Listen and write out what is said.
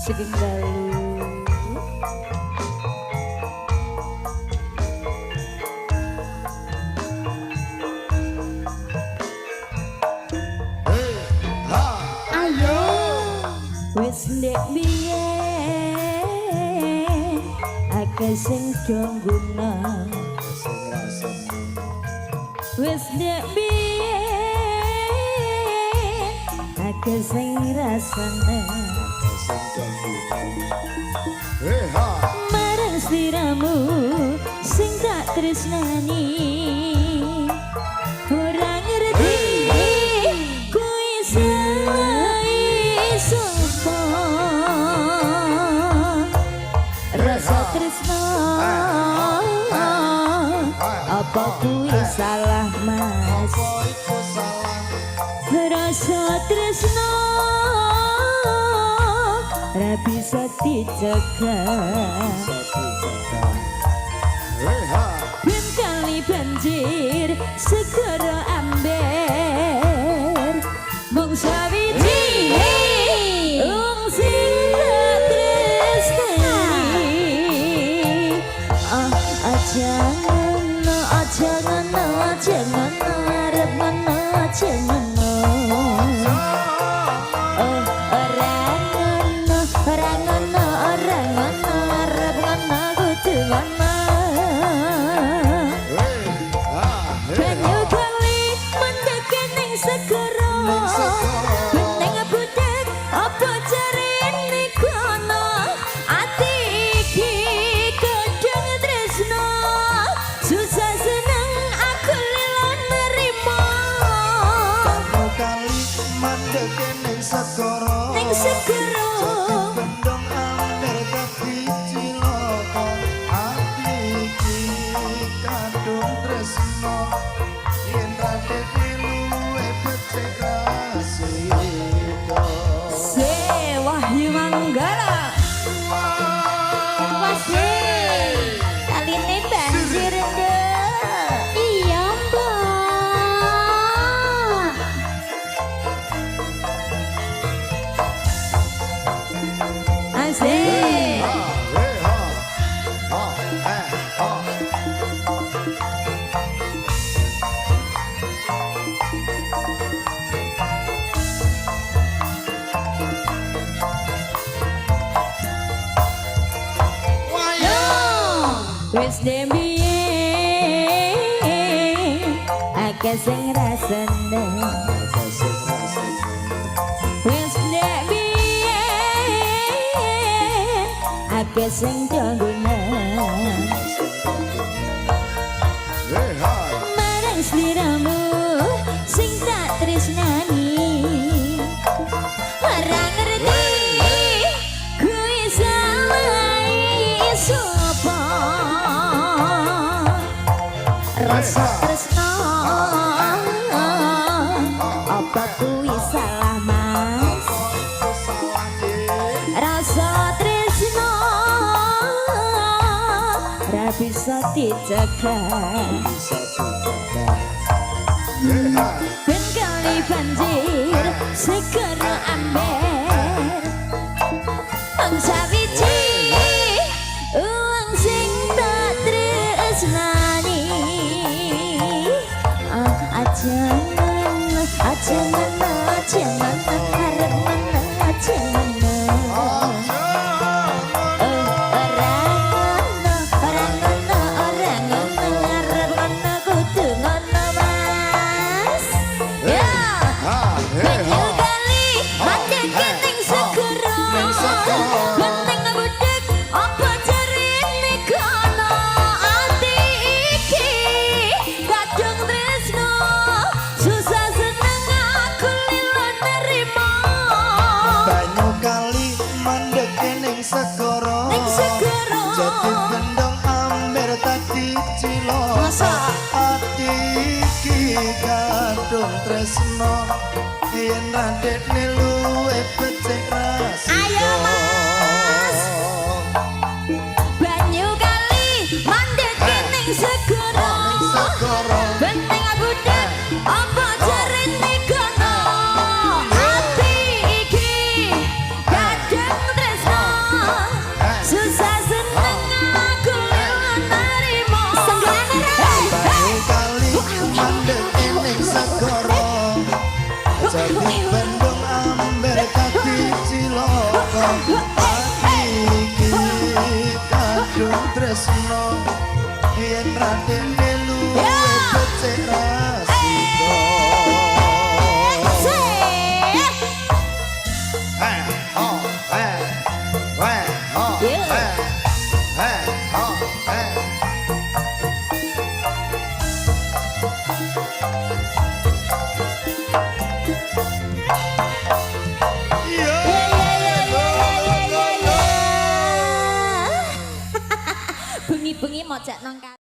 saking dalu. Ayo wis ndek biyen akeh sing dongguna wis ndek biyen akeh sing rasane marang sliramu sing tak tresnani ora ngerti kuwi sapa rasa tresno apa kuwi salah mas rasa tresno ora bisa dicegah ben kali banjir segara amber mung sawiji wong sing tresnani aja ngono arep ngono aja ngono ora ngono arep ngono kudu ngono banyu kali mendeke ning segara beneng budek apa jarene kono ati iki kadang tresno susah seneng aku lilo nerima kali mendeke ning segara bendong amber dadi cilaka ati iki kadung tresno yen rade luwe becik rasida se Wahyu Manggala masih kaline banjir nduk iya mbak asik wis dembiyen akeh sing rasane wis dembiyen akeh sing dongguna marang sliramu sing tak tresnani ora ngerti kuwi salah sapa rasa tresno apa kuwi salah mas rasa tresno ora bisa dicegah ben kali banjir segara amber sawiji wong sing tak tresnani aja ngono arep ngono aja ngono ora ngono arep ngono kudu ngono mas ya banyu kali mandeke ning segara beneng budek apa jarene kono ati iki kadung tresno susah seneng aku lilo nerima banyu kali mandeke ning segara jadi bendong amber tadi cilaka ati iki kadung tresno yen radekne luwe becik rasida ayo mas banyu kali mandeke ning segara benteng budek apa jarene kono ati iki kadung tresno wingi mojak nang